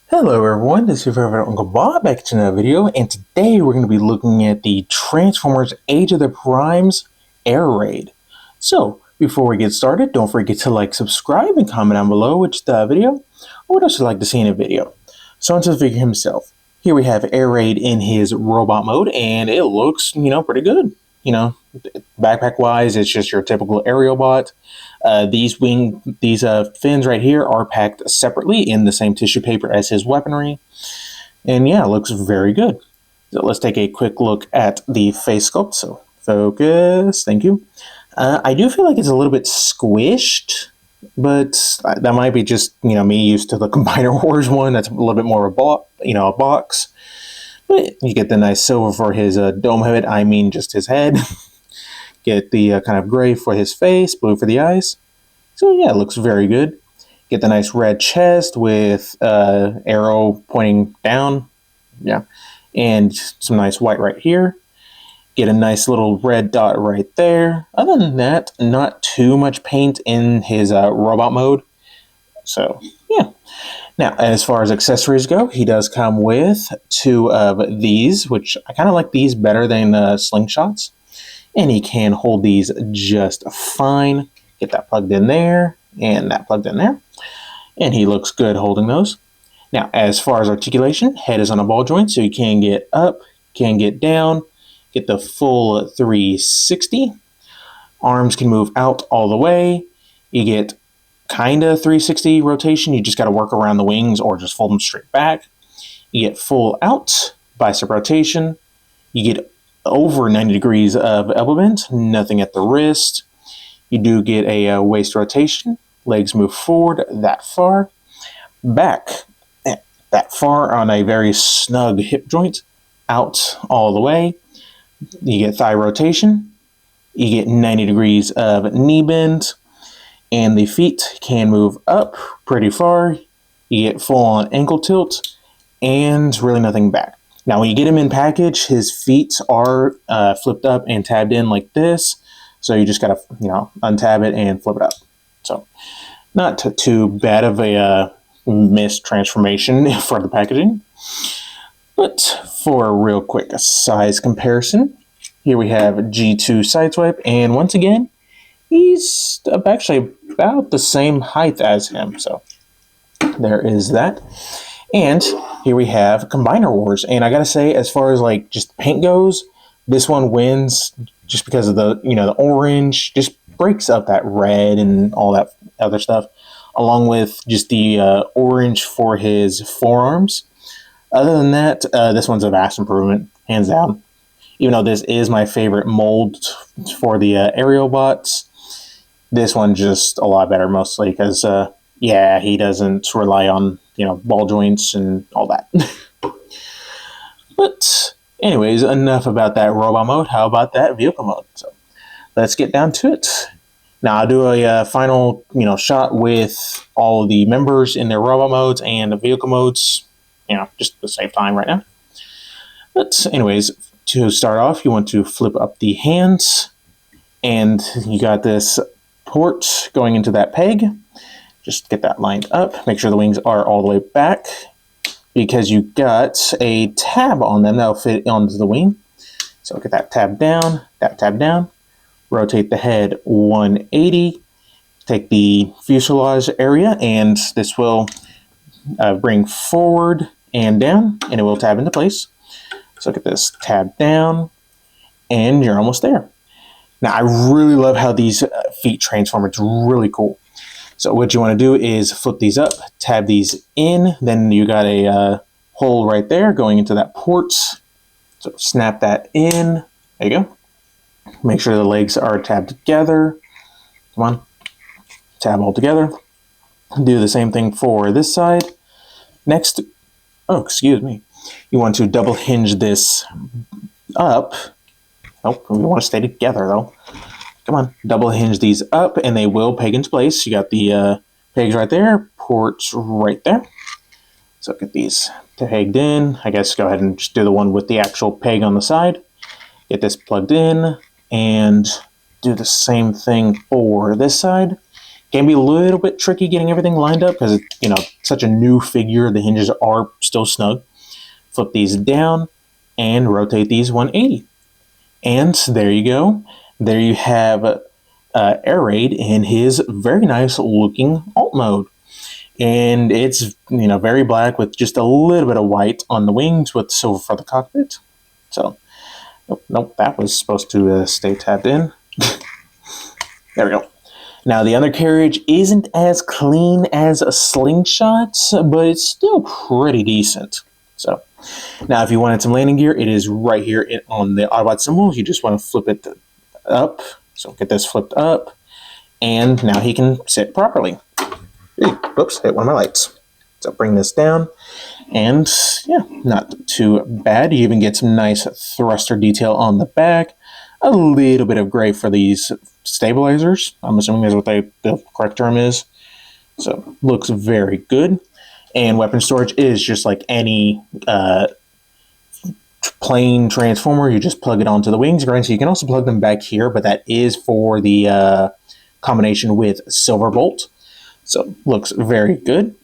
Hello everyone, this is your favorite Uncle Bob back to another video, and today we're going to be looking at the Transformers Age of the Primes AirRaid. So, before we get started, don't forget to like, subscribe, and comment down below which video, or what else you'd like to see in a video. So onto the figure himself. Here we have AirRaid in his robot mode, and it looks, pretty good. Backpack wise, it's just your typical Aerialbot. These fins right here are packed separately in the same tissue paper as his weaponry. And yeah, it looks very good. So let's take a quick look at the face sculpt. So focus, thank you. I do feel like it's a little bit squished, but that might be just, me used to the Combiner Wars one. That's a little bit more of a box. But you get the nice silver for his dome head, just his head. Get the kind of gray for his face, blue for the eyes. So yeah, it looks very good. Get the nice red chest with arrow pointing down. Yeah. And some nice white right here. Get a nice little red dot right there. Other than that, not too much paint in his robot mode. So yeah. Now, as far as accessories go, he does come with two of these, which I kind of like these better than slingshots. And he can hold these just fine. Get that plugged in there, and that plugged in there. And he looks good holding those. Now, as far as articulation, head is on a ball joint, so you can get up, can get down, get the full 360. Arms can move out all the way. You get kind of 360 rotation. You just got to work around the wings or just fold them straight back. You get full out, bicep rotation. You get over 90 degrees of elbow bend, nothing at the wrist. You do get a waist rotation. Legs move forward that far. Back that far on a very snug hip joint. Out all the way. You get thigh rotation. You get 90 degrees of knee bend. And the feet can move up pretty far. You get full on ankle tilt. And really nothing back. Now, when you get him in package, his feet are flipped up and tabbed in like this. So you just got to, untab it and flip it up. So not too bad of a missed transformation for the packaging. But for a real quick size comparison, here we have G2 Sideswipe. And once again, he's actually about the same height as him. So there is that. And here we have Combiner Wars. And I gotta say, as far as like just paint goes, this one wins just because of the, the orange just breaks up that red and all that other stuff, along with just the orange for his forearms. Other than that, this one's a vast improvement, hands down. Even though this is my favorite mold for the Aerialbots, this one's just a lot better, mostly because, he doesn't rely on ball joints and all that. But anyways, enough about that robot mode. How about that vehicle mode? So let's get down to it. Now I'll do a final, shot with all of the members in their robot modes and the vehicle modes, just to save time right now. But anyways, to start off, you want to flip up the hands, and you got this port going into that peg. Just get that lined up. Make sure the wings are all the way back because you got a tab on them that'll fit onto the wing. So get that tab down, rotate the head 180, take the fuselage area, and this will bring forward and down, and it will tab into place. So get this tab down, and you're almost there. Now, I really love how these feet transform. It's really cool. So what you want to do is flip these up, tab these in, then you got a hole right there going into that port. So snap that in. There you go. Make sure the legs are tabbed together. Come on. Tab all together. Do the same thing for this side. Next, you want to double hinge this up. Nope, we want to stay together though. Come on, double hinge these up and they will peg into place. You got the pegs right there, ports right there. So get these pegged in. I guess go ahead and just do the one with the actual peg on the side. Get this plugged in and do the same thing for this side. Can be a little bit tricky getting everything lined up because it's, such a new figure. The hinges are still snug. Flip these down and rotate these 180. And there you go. There you have AirRaid in his very nice looking alt mode. And it's, very black with just a little bit of white on the wings with silver for the cockpit. So, nope, that was supposed to stay tabbed in. There we go. Now, the undercarriage isn't as clean as a slingshot, but it's still pretty decent. So, now if you wanted some landing gear, it is right here on the Autobot symbol. You just want to flip it up. So, get this flipped up. And now he can sit properly. Oops, hit one of my lights. So, bring this down. And, yeah, not too bad. You even get some nice thruster detail on the back. A little bit of gray for these stabilizers. I'm assuming that's what the correct term is. So, looks very good. And weapon storage is just like any plain transformer. You just plug it onto the wings. Granted, you can also plug them back here, but that is for the combination with Silverbolt. So, looks very good.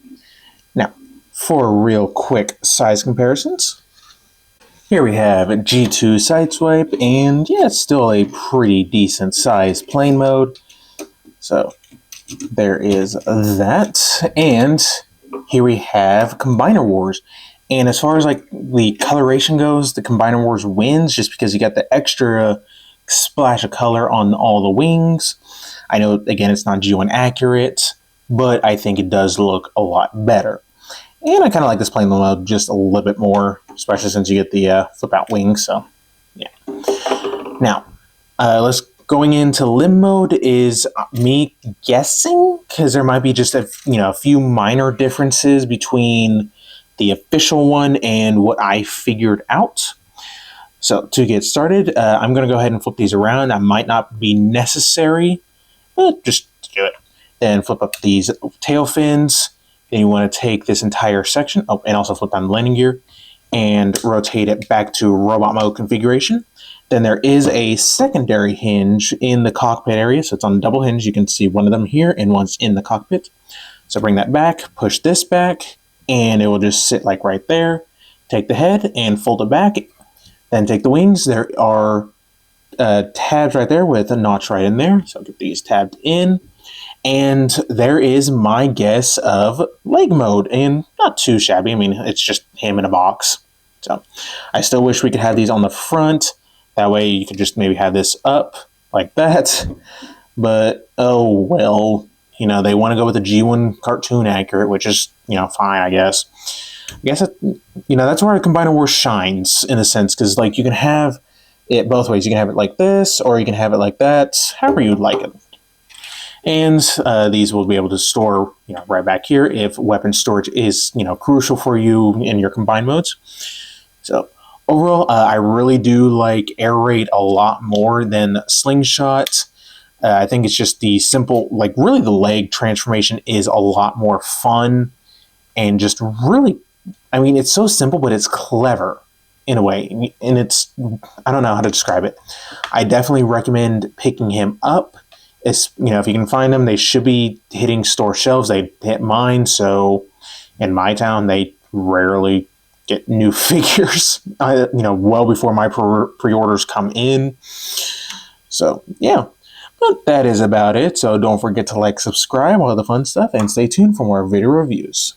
Now, for real quick size comparisons. Here we have G2 Sideswipe, and yeah, it's still a pretty decent size plane mode. So there is that. And here we have Combiner Wars. And as far as like the coloration goes, the Combiner Wars wins just because you got the extra splash of color on all the wings. I know, again, it's not G1 accurate, but I think it does look a lot better. And I kind of like this plane mode just a little bit more, especially since you get the flip out wings. So, yeah. Now, let's going into limb mode is me guessing, because there might be just a few minor differences between the official one and what I figured out. So to get started, I'm going to go ahead and flip these around. That might not be necessary, but just do it. Then flip up these tail fins. Then you want to take this entire section, and also flip down the landing gear, and rotate it back to robot mode configuration. Then there is a secondary hinge in the cockpit area, so it's on a double hinge. You can see one of them here, and one's in the cockpit. So bring that back, push this back, and it will just sit like right there. Take the head and fold it back. Then take the wings. There are tabs right there with a notch right in there. So get these tabbed in. And there is my guess of leg mode, and not too shabby. I mean, it's just him in a box. So I still wish we could have these on the front. That way you could just maybe have this up like that. But, oh, well, they want to go with the G1 cartoon accurate, which is, fine, I guess. I guess, that's where Combiner Wars shines in a sense, because, like, you can have it both ways. You can have it like this, or you can have it like that, however you'd like it. And these will be able to store, right back here if weapon storage is, crucial for you in your combined modes. So overall, I really do like AirRaid a lot more than Slingshot. I think it's just the simple, like really the leg transformation is a lot more fun and just really, I mean, it's so simple, but it's clever in a way. And it's, I don't know how to describe it. I definitely recommend picking him up. It's, if you can find them, they should be hitting store shelves. They hit mine, so in my town, they rarely get new figures, well before my pre-orders come in. So, yeah. But that is about it. So don't forget to like, subscribe, all the fun stuff, and stay tuned for more video reviews.